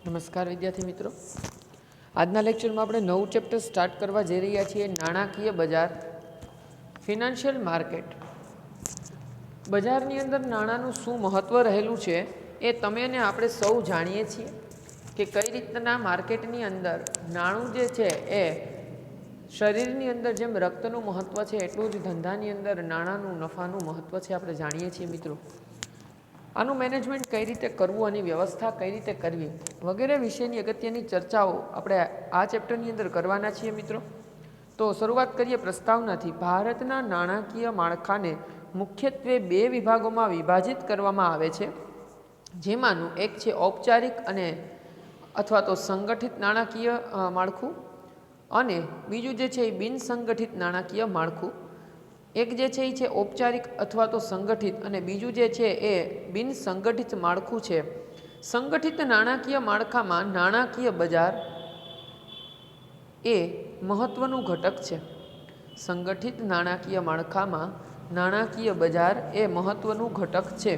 નમસ્કાર વિદ્યાર્થી મિત્રો, આજના લેક્ચરમાં આપણે નવું ચેપ્ટર સ્ટાર્ટ કરવા જઈ રહ્યા છીએ. નાણાકીય બજાર, ફિનાન્શિયલ માર્કેટ. બજારની અંદર નાણાંનું શું મહત્ત્વ રહેલું છે એ તમે અને આપણે સૌ જાણીએ છીએ કે કઈ રીતના માર્કેટની અંદર નાણું જે છે એ શરીરની અંદર જેમ રક્તનું મહત્ત્વ છે એટલું જ ધંધાની અંદર નાણાંનું નફાનું મહત્ત્વ છે. આપણે જાણીએ છીએ મિત્રો. આનું મેનેજમેન્ટ કઈ રીતે કરવું, આની વ્યવસ્થા કઈ રીતે કરવી વગેરે વિશેની અગત્યની ચર્ચાઓ આપણે આ ચેપ્ટરની અંદર કરવાના છીએ મિત્રો. તો શરૂઆત કરીએ પ્રસ્તાવનાથી. ભારતના નાણાકીય માળખાને મુખ્યત્વે બે વિભાગોમાં વિભાજિત કરવામાં આવે છે, જેમાંનું એક છે ઔપચારિક અને અથવા તો સંગઠિત નાણાકીય માળખું અને બીજું જે છે એ બિનસંગઠિત નાણાકીય માળખું. એક જે છે એ છે ઔપચારિક અથવા તો સંગઠિત અને બીજું જે છે એ બિનસંગઠિત માળખું છે. સંગઠિત નાણાકીય માળખામાં નાણાકીય બજાર એ મહત્ત્વનું ઘટક છે. સંગઠિત નાણાકીય માળખામાં નાણાકીય બજાર એ મહત્ત્વનું ઘટક છે.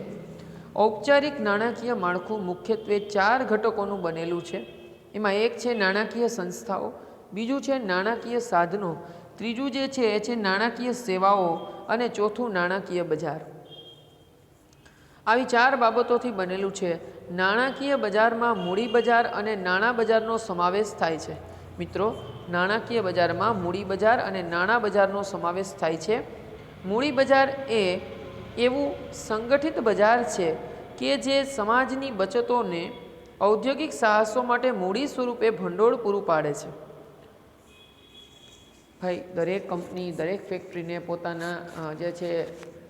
ઔપચારિક નાણાકીય માળખું મુખ્યત્વે 4 ઘટકોનું બનેલું છે. એમાં એક છે નાણાકીય સંસ્થાઓ, બીજું છે નાણાકીય સાધનો, ત્રીજું જે છે એ છે નાણાકીય સેવાઓ અને ચોથું નાણાકીય બજાર. આવી 4 બાબતોથી બનેલું છે. નાણાકીય બજારમાં મૂડી બજાર અને નાણાં બજારનો સમાવેશ થાય છે. મિત્રો, નાણાકીય બજારમાં મૂડી બજાર અને નાણાં બજારનો સમાવેશ થાય છે. મૂડી બજાર એ એવું સંગઠિત બજાર છે કે જે સમાજની બચતોને ઔદ્યોગિક સાહસો માટે મૂડી સ્વરૂપે ભંડોળ પૂરું પાડે છે. ભાઈ, દરેક કંપની, દરેક ફેક્ટરીને પોતાના જે છે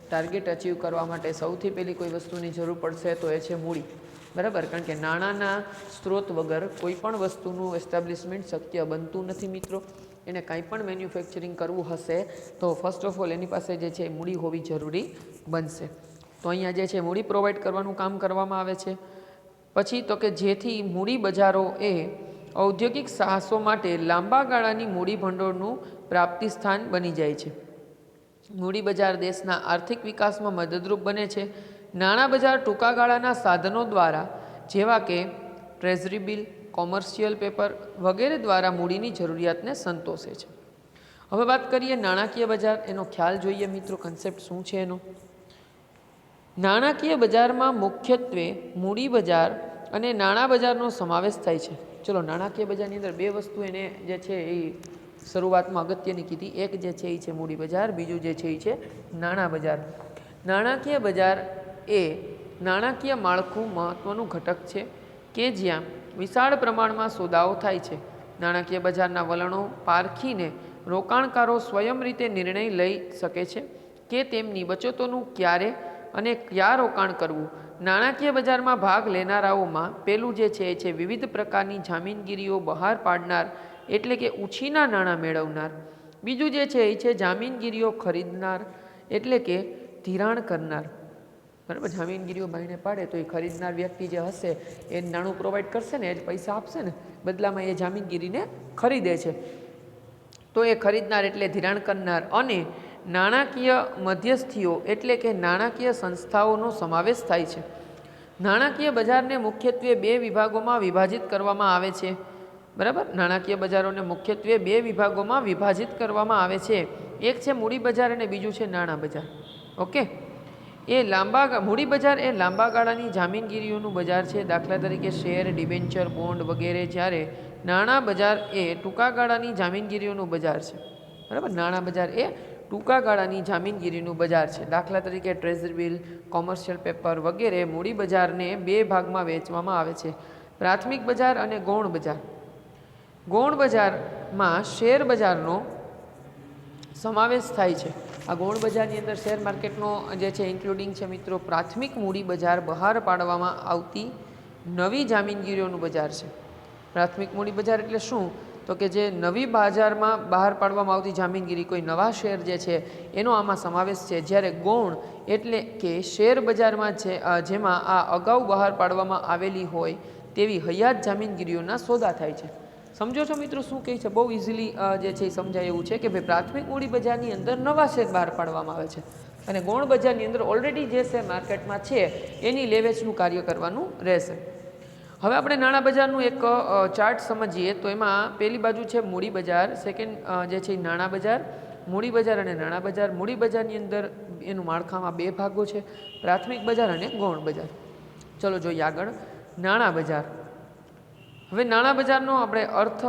ટાર્ગેટ અચીવ કરવા માટે સૌથી પહેલી કોઈ વસ્તુની જરૂર પડશે તો એ છે મૂડી. બરાબર? કારણ કે નાણાંના સ્ત્રોત વગર કોઈ પણ વસ્તુનું એસ્ટાબ્લિશમેન્ટ શક્ય બનતું નથી મિત્રો. એને કાંઈ પણ મેન્યુફેક્ચરિંગ કરવું હશે તો ફર્સ્ટ ઓફ ઓલ એની પાસે જે છે એ મૂડી હોવી જરૂરી બનશે. તો અહીંયા જે છે મૂડી પ્રોવાઈડ કરવાનું કામ કરવામાં આવે છે. પછી તો કે જેથી મૂડી બજારો એ ઔદ્યોગિક સાહસો માટે લાંબા ગાળાની મૂડી ભંડોળનું પ્રાપ્તિ સ્થાન બની જાય છે. મૂડી બજાર દેશના આર્થિક વિકાસમાં મદદરૂપ બને છે. નાણાં બજાર ટૂંકા ગાળાના સાધનો દ્વારા જેવા કે ટ્રેઝરી બિલ, કોમર્શિયલ પેપર વગેરે દ્વારા મૂડીની જરૂરિયાતને સંતોષે છે. હવે વાત કરીએ નાણાકીય બજાર. એનો ખ્યાલ જોઈએ મિત્રો, કન્સેપ્ટ શું છે એનો. નાણાકીય બજારમાં મુખ્યત્વે મૂડી બજાર અને નાણાં બજારનો સમાવેશ થાય છે. ચલો, નાણાકીય બજારની અંદર બે વસ્તુ એને જે છે એ શરૂઆતમાં અગત્યની કીધી. એક જે છે એ છે મૂડી બજાર, બીજું જે છે એ છે નાણાં બજાર. નાણાકીય બજાર એ નાણાકીય માળખું મહત્ત્વનું ઘટક છે કે જ્યાં વિશાળ પ્રમાણમાં સોદાઓ થાય છે. નાણાકીય બજારના વલણો પારખીને રોકાણકારો સ્વયં રીતે નિર્ણય લઈ શકે છે કે તેમની બચતોનું ક્યારે અને ક્યાં રોકાણ કરવું. નાણાકીય બજારમાં ભાગ લેનારાઓમાં પહેલું જે છે એ છે વિવિધ પ્રકારની જામીનગીરીઓ બહાર પાડનાર એટલે કે ઉછીના નાણાં મેળવનાર. બીજું જે છે એ છે જામીનગીરીઓ ખરીદનાર એટલે કે ધિરાણ કરનાર. બરાબર? જામીનગીરીઓ બાઈને પાડે તો એ ખરીદનાર વ્યક્તિ જે હશે એ નાણું પ્રોવાઈડ કરશે ને, એ જ પૈસા આપશે ને, બદલામાં એ જામીનગીરીને ખરીદે છે. તો એ ખરીદનાર એટલે ધિરાણ કરનાર. અને નાણાકીય મધ્યસ્થીઓ એટલે કે નાણાકીય સંસ્થાઓનો સમાવેશ થાય છે. નાણાકીય બજારને મુખ્યત્વે બે વિભાગોમાં વિભાજિત કરવામાં આવે છે. બરાબર? નાણાકીય બજારોને મુખ્યત્વે બે વિભાગોમાં વિભાજિત કરવામાં આવે છે. એક છે મૂડી બજાર અને બીજું છે નાણાં બજાર. ઓકે. મૂડી બજાર એ લાંબા ગાળાની જામીનગીરીઓનું બજાર છે. દાખલા તરીકે શેર, ડિબેન્ચર, બોન્ડ વગેરે. જ્યારે નાણાં બજાર એ ટૂંકા ગાળાની જામીનગીરીઓનું બજાર છે. બરાબર? નાણાં બજાર એ ટૂંકા ગાળાની જામીનગીરીનું બજાર છે. દાખલા તરીકે ટ્રેઝરી બિલ, કોમર્શિયલ પેપર વગેરે. મૂડી બજારને બે ભાગમાં વહેંચવામાં આવે છે: પ્રાથમિક બજાર અને ગૌણ બજાર. ગૌણ બજારમાં શેર બજારનો સમાવેશ થાય છે. આ ગૌણ બજારની અંદર શેર માર્કેટનો જે છે ઇન્ક્લુડિંગ છે મિત્રો. પ્રાથમિક મૂડી બજાર બહાર પાડવામાં આવતી નવી જામીનગીરીઓનું બજાર છે. પ્રાથમિક મૂડી બજાર એટલે શું? તો કે જે નવી બજારમાં બહાર પાડવામાં આવતી જામીનગીરી, કોઈ નવા શેર જે છે એનો આમાં સમાવેશ છે. જ્યારે ગૌણ એટલે કે શેર બજારમાં છે જેમાં આ અગાઉ બહાર પાડવામાં આવેલી હોય તેવી હયાત જામીનગીરીઓના સોદા થાય છે. સમજો છો મિત્રો શું કહે છે? બહુ ઇઝીલી જે છે એ સમજાય એવું છે કે ભાઈ પ્રાથમિક મૂડી બજારની અંદર નવા શેર બહાર પાડવામાં આવે છે અને ગૌણ બજારની અંદર ઓલરેડી જે શેર માર્કેટમાં છે એની લેવેચનું કાર્ય કરવાનું રહેશે. હવે આપણે નાણાં બજારનું એક ચાર્ટ સમજીએ તો એમાં પહેલી બાજુ છે મૂડી બજાર, સેકન્ડ જે છે એ નાણાં બજાર, મૂડી બજાર અને નાણાં બજાર. મૂડી બજારની અંદર એનું માળખામાં બે ભાગો છે, પ્રાથમિક બજાર અને ગૌણ બજાર. ચલો જોઈએ આગળ નાણાં બજાર. હવે નાણાં બજારનો આપણે અર્થ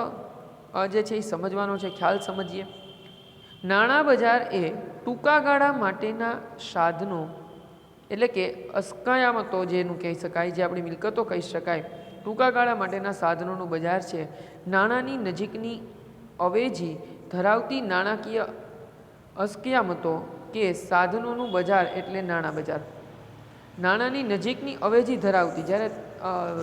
જે છે એ સમજવાનો છે, ખ્યાલ સમજીએ. નાણાં બજાર એ ટૂંકા ગાળા માટેના સાધનો એટલે કે અસ્કયામતો જેનું કહી શકાય, જે આપણી મિલકતો કહી શકાય, ટૂંકા ગાળા માટેના સાધનોનું બજાર છે. નાણાંની નજીકની અવેજી ધરાવતી નાણાકીય અસ્કયામતો કે સાધનોનું બજાર એટલે નાણાં બજાર. નાણાંની નજીકની અવેજી ધરાવતી, જ્યારે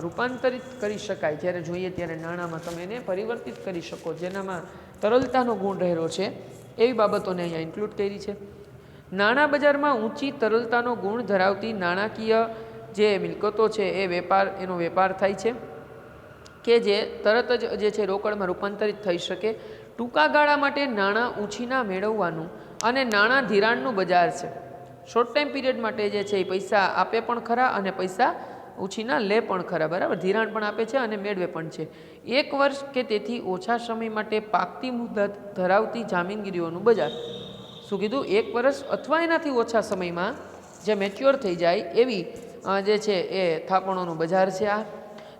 રૂપાંતરિત કરી શકાય, જ્યારે જોઈએ ત્યારે નાણાંમાં તમે એને પરિવર્તિત કરી શકો, જેનામાં તરલતાનો ગુણ રહેલો છે, એવી બાબતોને અહીંયા ઇન્ક્લુડ કરી છે. નાણાં બજારમાં ઊંચી તરલતાનો ગુણ ધરાવતી નાણાકીય જે મિલકતો છે એનો વેપાર થાય છે કે જે તરત જ જે છે રોકડમાં રૂપાંતરિત થઈ શકે. ટૂંકા ગાળા માટે નાણાં ઉછીના મેળવવાનું અને નાણાં ધિરાણનું બજાર છે. શોર્ટ ટાઈમ પીરિયડ માટે જે છે એ પૈસા આપે પણ ખરા અને પૈસા ઉછીના લે પણ ખરા, બરાબર. ધિરાણ પણ આપે છે અને મેળવે પણ છે. 1 વર્ષ કે તેથી ઓછા સમય માટે પાકતી મુદત ધરાવતી જામીનગીરીઓનું બજાર. શું કીધું? 1 વર્ષ અથવા એનાથી ઓછા સમયમાં જે મેચ્યોર થઈ જાય એવી જે છે એ થાપણોનું બજાર છે. આ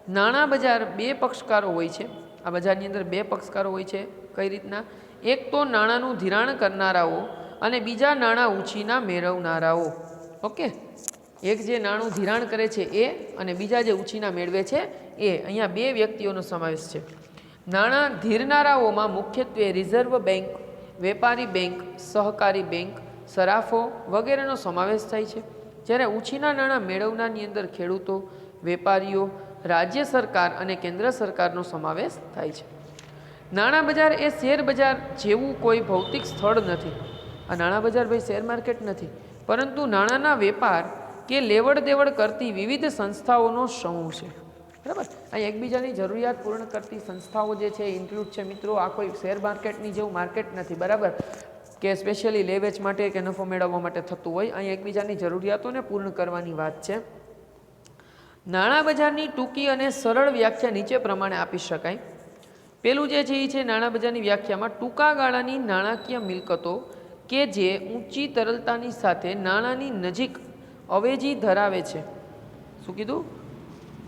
નાણાં બજાર 2 પક્ષકારો હોય છે. આ બજારની અંદર 2 પક્ષકારો હોય છે. કઈ રીતના? એક તો નાણાંનું ધિરાણ કરનારાઓ અને બીજા નાણાં ઉછીના મેળવનારાઓ. ઓકે, એક જે નાણું ધિરાણ કરે છે એ અને બીજા જે ઉછીના મેળવે છે એ. અહીંયા 2 વ્યક્તિઓનો સમાવેશ છે. નાણાં ધીરનારાઓમાં મુખ્યત્વે રિઝર્વ બેંક, વેપારી બેંક, સહકારી બેંક, સરાફો વગેરેનો સમાવેશ થાય છે. જ્યારે ઉછીના નાણાં મેળવનારની અંદર ખેડૂતો, વેપારીઓ, રાજ્ય સરકાર અને કેન્દ્ર સરકારનો સમાવેશ થાય છે. નાણાં બજાર એ શેર બજાર જેવું કોઈ ભૌતિક સ્થળ નથી. આ નાણાં બજાર ભાઈ શેર માર્કેટ નથી, પરંતુ નાણાંના વેપાર કે લેવડ દેવડ કરતી વિવિધ સંસ્થાઓનો સમૂહ છે. બરાબર. અહીં એકબીજાની જરૂરિયાત પૂર્ણ કરતી સંસ્થાઓ જે છે એ ઇન્ક્લુડ છે મિત્રો. આ કોઈ શેર માર્કેટની જેવું માર્કેટ નથી, બરાબર, કે સ્પેશિયલી લે વેચ માટે કે નફો મેળવવા માટે થતું હોય. અહીં એકબીજાની જરૂરિયાતોને પૂર્ણ કરવાની વાત છે. નાણાં બજારની ટૂંકી અને સરળ વ્યાખ્યા નીચે પ્રમાણે આપી શકાય. પેલું જે છે એ છે નાણાં બજારની વ્યાખ્યામાં ટૂંકા ગાળાની નાણાકીય મિલકતો કે જે ઊંચી તરલતાની સાથે નાણાંની નજીક અવેજી ધરાવે છે. શું કીધું?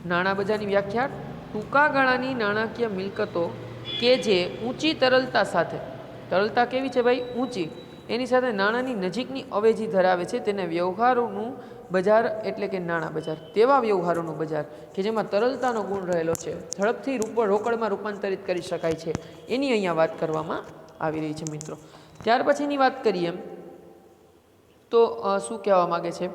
નાણાં બજારની વ્યાખ્યા ટૂંકા ગાળાની નાણાકીય મિલકતો કે જે ઊંચી તરલતા સાથે, તરલતા કેવી છે ભાઈ? ઊંચી, એની સાથે નાણાંની નજીકની અવેજી ધરાવે છે, તેને વ્યવહારોનું બજાર એટલે કે નાણાં બજાર. તેવા વ્યવહારોનું બજાર કે જેમાં તરલતાનો ગુણ રહેલો છે, ઝડપથી રોકડમાં રૂપાંતરિત કરી શકાય છે, એની અહીંયા વાત કરવામાં આવી રહી છે મિત્રો. ત્યાર પછીની વાત કરીએ તો શું કહેવા માગે છે?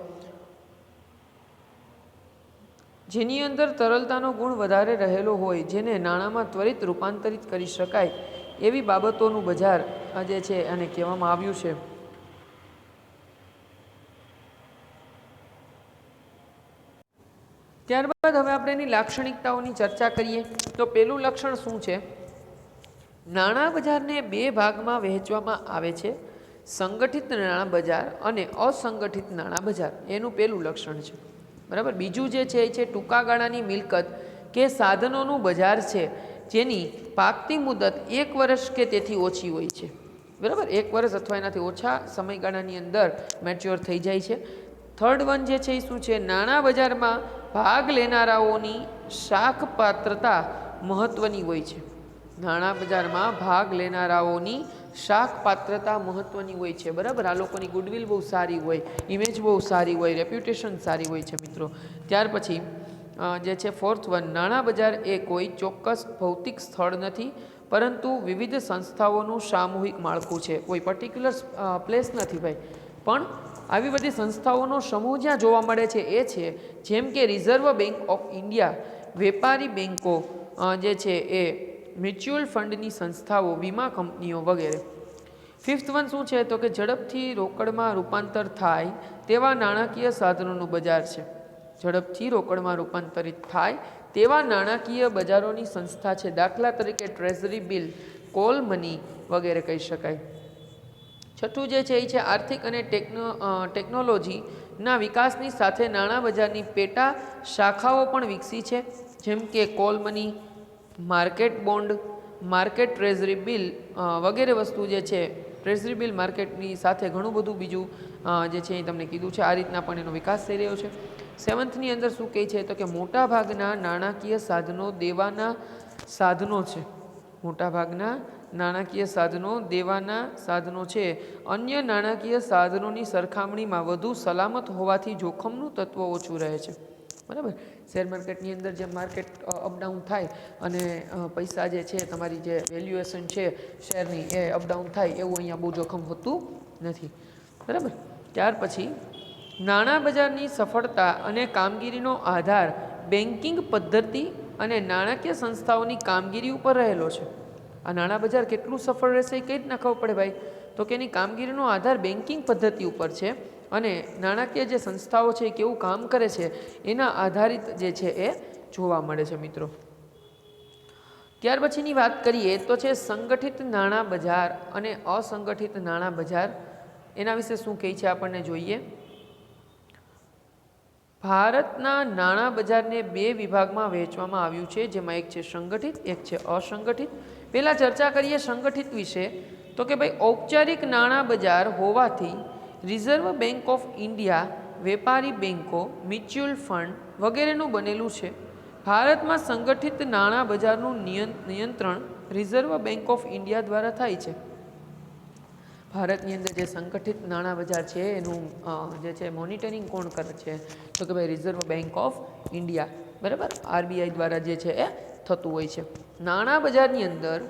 જેની અંદર તરલતાનો ગુણ વધારે રહેલો હોય, જેને નાણાંમાં ત્વરિત રૂપાંતરિત કરી શકાય એવી બાબતોનું બજાર જે છે એને કહેવામાં આવ્યું છે. ત્યારબાદ હવે આપણે એની લાક્ષણિકતાઓની ચર્ચા કરીએ તો પહેલું લક્ષણ શું છે? નાણાં બજારને 2 ભાગમાં વહેંચવામાં આવે છે, સંગઠિત નાણાં બજાર અને અસંગઠિત નાણાં બજાર. એનું પહેલું લક્ષણ છે, બરાબર. બીજું જે છે એ છે ટૂંકા ગાળાની મિલકત કે સાધનોનું બજાર છે, જેની પાકતી મુદત 1 વર્ષ કે તેથી ઓછી હોય છે, બરાબર. 1 વર્ષ અથવા એનાથી ઓછા સમયગાળાની અંદર મેચ્યોર થઈ જાય છે. થર્ડ વન જે છે એ શું છે? નાણાં બજારમાં ભાગ લેનારાઓની શાખ પાત્રતા મહત્ત્વની હોય છે. નાણાં બજારમાં ભાગ લેનારાઓની શાખ પાત્રતા મહત્ત્વની હોય છે, બરાબર. આ લોકોની ગુડવિલ બહુ સારી હોય, ઇમેજ બહુ સારી હોય, રેપ્યુટેશન સારી હોય છે મિત્રો. ત્યાર પછી જે છે ફોર્થ વન, નાણાં બજાર એ કોઈ ચોક્કસ ભૌતિક સ્થળ નથી, પરંતુ વિવિધ સંસ્થાઓનું સામૂહિક માળખું છે. કોઈ પર્ટિક્યુલર પ્લેસ નથી ભાઈ, પણ આવી બધી સંસ્થાઓનો સમૂહ જ્યાં જોવા મળે છે એ છે, જેમ કે રિઝર્વ બેંક ઓફ ઇન્ડિયા, વેપારી બેંકો જે છે એ, મ્યુચ્યુઅલ ફંડની સંસ્થાઓ, વીમા કંપનીઓ વગેરે. ફિફ્થ વન શું છે? તો કે ઝડપથી રોકડમાં રૂપાંતર થાય તેવા નાણાકીય સાધનોનું બજાર છે. ઝડપથી રોકડમાં રૂપાંતરિત થાય તેવા નાણાકીય બજારોની સંસ્થા છે. દાખલા તરીકે ટ્રેઝરી બિલ, કોલ મની વગેરે કહી શકાય. છઠ્ઠું જે છે એ છે આર્થિક અને ટેકનોલોજીના વિકાસની સાથે નાણાં બજારની પેટા શાખાઓ પણ વિકસી છે. જેમ કે call money, market bond, market treasury bill વગેરે વસ્તુ જે છે ટ્રેઝરી બિલ માર્કેટની સાથે ઘણું બધું બીજું જે છે એ તમને કીધું છે. આ રીતના પણ એનો વિકાસ થઈ રહ્યો છે. 7થની અંદર શું કહે છે તો કે મોટાભાગના નાણાકીય સાધનો દેવાના સાધનો છે. મોટાભાગના નાણાકીય સાધનો દેવાના સાધનો છે. અન્ય નાણાકીય સાધનોની સરખામણીમાં વધુ સલામત હોવાથી જોખમનું તત્વ ઓછું રહે છે. બરાબર. શેર માર્કેટની અંદર જે માર્કેટ અપડાઉન થાય અને પૈસા જે છે તમારી જે વેલ્યુએશન છે શેરની એ અપડાઉન થાય એવું અહીંયા બહુ જોખમ હોતું નથી. બરાબર. ત્યાર પછી નાણાં બજારની સફળતા અને કામગીરીનો આધાર બેન્કિંગ પદ્ધતિ અને નાણાકીય સંસ્થાઓની કામગીરી ઉપર રહેલો છે. આ નાણાં બજાર કેટલું સફળ રહેશે એ કઈ રીતના ખબર પડે ભાઈ? તો કે એની કામગીરીનો આધાર બેન્કિંગ પદ્ધતિ ઉપર છે અને નાણાકીય જે સંસ્થાઓ છે એ કેવું કામ કરે છે એના આધારિત જે છે એ જોવા મળે છે મિત્રો. ત્યાર પછીની વાત કરીએ તો છે સંગઠિત નાણાં બજાર અને અસંગઠિત નાણાં બજાર. એના વિશે શું કહે છે આપણને જોઈએ. ભારતના નાણાં બજારને બે વિભાગમાં વહેંચવામાં આવ્યું છે, જેમાં એક છે સંગઠિત, એક છે અસંગઠિત. પહેલાં ચર્ચા કરીએ સંગઠિત વિશે. તો કે ભાઈ ઔપચારિક નાણાં બજાર હોવાથી રિઝર્વ બેન્ક ઓફ ઇન્ડિયા, વેપારી બેન્કો, મ્યુચ્યુઅલ ફંડ વગેરેનું બનેલું છે. ભારતમાં સંગઠિત નાણાં બજારનું નિયંત્રણ રિઝર્વ બેન્ક ઓફ ઇન્ડિયા દ્વારા થાય છે. ભારતની અંદર જે સંગઠિત નાણાં બજાર છે એનું જે છે મોનિટરિંગ કોણ કરે છે તો કે ભાઈ રિઝર્વ બેન્ક ઓફ ઇન્ડિયા. બરાબર. RBI દ્વારા જે છે એ થતું હોય છે. નાણાં બજારની અંદર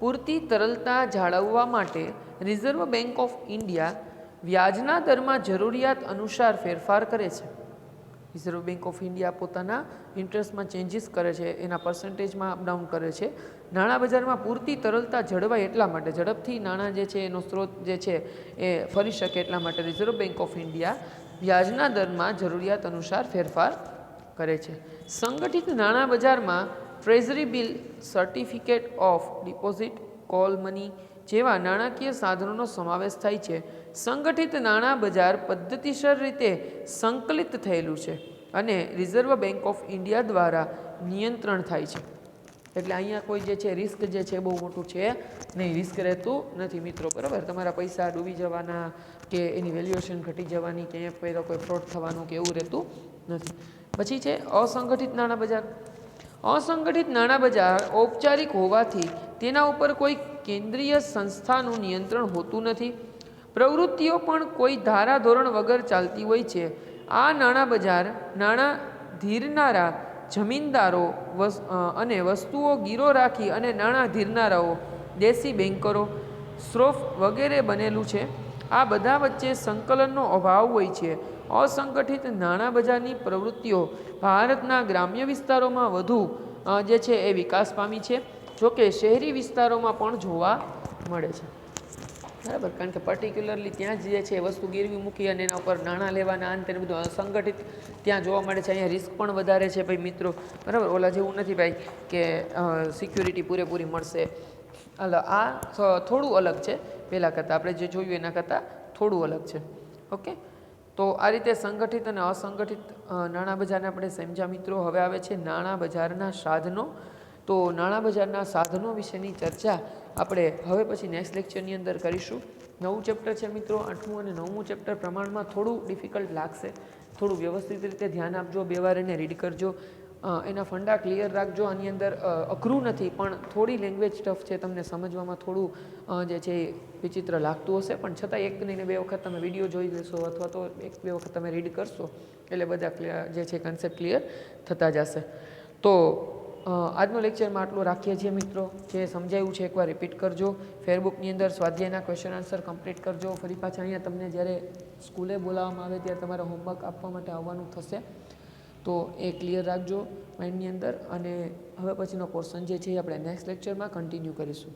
પૂરતી તરલતા જાળવવા માટે રિઝર્વ બેન્ક ઓફ ઇન્ડિયા વ્યાજના દરમાં જરૂરિયાત અનુસાર ફેરફાર કરે છે. રિઝર્વ બેન્ક ઓફ ઇન્ડિયા પોતાના ઇન્ટરેસ્ટમાં ચેન્જીસ કરે છે, એના પર્સન્ટેજમાં અપડાઉન કરે છે. નાણાં બજારમાં પૂરતી તરલતા જળવાય એટલા માટે, ઝડપથી નાણાં જે છે એનો સ્ત્રોત જે છે એ ફરી શકે એટલા માટે રિઝર્વ બેન્ક ઓફ ઇન્ડિયા વ્યાજના દરમાં જરૂરિયાત અનુસાર ફેરફાર કરે છે. સંગઠિત નાણાં બજારમાં treasury bill, certificate of deposit, call money જેવા નાણાકીય સાધનોનો સમાવેશ થાય છે. સંગઠિત નાણાં બજાર પદ્ધતિસર રીતે સંકલિત થયેલું છે અને રિઝર્વ બેન્ક ઓફ ઇન્ડિયા દ્વારા નિયંત્રણ થાય છે. એટલે અહીંયા કોઈ જે છે રિસ્ક જે છે બહુ મોટું છે નહીં, રિસ્ક રહેતું નથી મિત્રો. બરાબર. તમારા પૈસા ડૂબી જવાના કે એની વેલ્યુએશન ઘટી જવાની કે અહીંયા કોઈ ફ્રોડ થવાનું કે એવું રહેતું નથી. પછી છે અસંગઠિત નાણાં બજાર. અસંગઠિત નાણાં બજાર ઔપચારિક હોવાથી તેના ઉપર કોઈ કેન્દ્રીય સંસ્થાનું નિયંત્રણ હોતું નથી. પ્રવૃત્તિઓ પણ કોઈ ધારાધોરણ વગર ચાલતી હોય છે. આ નાણાં બજાર નાણાં ધીરનારા જમીનદારો અને વસ્તુઓ ગીરો રાખી અને નાણાં ધીરનારાઓ, દેશી બેન્કરો, શ્રોફ વગેરે બનેલું છે. આ બધા વચ્ચે સંકલનનો અભાવ હોય છે. અસંગઠિત નાણાં બજારની પ્રવૃત્તિઓ ભારતના ગ્રામ્ય વિસ્તારોમાં વધુ જે છે એ વિકાસ પામી છે. જોકે શહેરી વિસ્તારોમાં પણ જોવા મળે છે. બરાબર. કારણ કે પર્ટિક્યુલરલી ત્યાં જ જે છે વસ્તુ ગીરવી મૂકી અને એના ઉપર નાણાં લેવાના અંતે બધું અસંગઠિત ત્યાં જોવા મળે છે. અહીંયા રિસ્ક પણ વધારે છે ભાઈ મિત્રો. બરાબર. ઓલા જેવું નથી ભાઈ કે સિક્યુરિટી પૂરેપૂરી મળશે. આ થોડું અલગ છે પહેલાં કરતાં, આપણે જે જોયું એના કરતાં થોડું અલગ છે. ઓકે. તો આ રીતે સંગઠિત અને અસંગઠિત નાણાં બજારને આપણે સમજ્યા મિત્રો. હવે આવે છે નાણાં બજારના સાધનો. તો નાણાં બજારના સાધનો વિશેની ચર્ચા આપણે હવે પછી નેક્સ્ટ લેક્ચરની અંદર કરીશું. નવું ચેપ્ટર છે મિત્રો, 8મું અને 9મું ચેપ્ટર પ્રમાણમાં થોડું ડિફિકલ્ટ લાગશે. થોડું વ્યવસ્થિત રીતે ધ્યાન આપજો, 2 વાર એને રીડ કરજો, એના ફંડા ક્લિયર રાખજો. આની અંદર અઘરું નથી પણ થોડી લેંગ્વેજ ટફ છે, તમને સમજવામાં થોડું જે છે વિચિત્ર લાગતું હશે, પણ છતાં 1 નહીં ને 2 વખત તમે વિડીયો જોઈ લેશો અથવા તો 1-2 વખત તમે રીડ કરશો એટલે બધા જે છે કન્સેપ્ટ ક્લિયર થતા જશે. તો આજનો લેક્ચરમાં આટલું રાખીએ છીએ મિત્રો. જે સમજાયું છે એકવાર રિપીટ કરજો. ફેરબુકની અંદર સ્વાધ્યાયના ક્વેશ્ચન આન્સર કમ્પ્લીટ કરજો. ફરી પાછા અહીંયા તમને જ્યારે સ્કૂલે બોલાવવામાં આવે ત્યારે તમારે હોમવર્ક આપવા માટે આવવાનું થશે, તો એ ક્લિયર રાખજો માઇન્ડની અંદર. અને હવે પછીનો પોર્શન જે છે એ આપણે નેક્સ્ટ લેક્ચરમાં કન્ટિન્યુ કરીશું.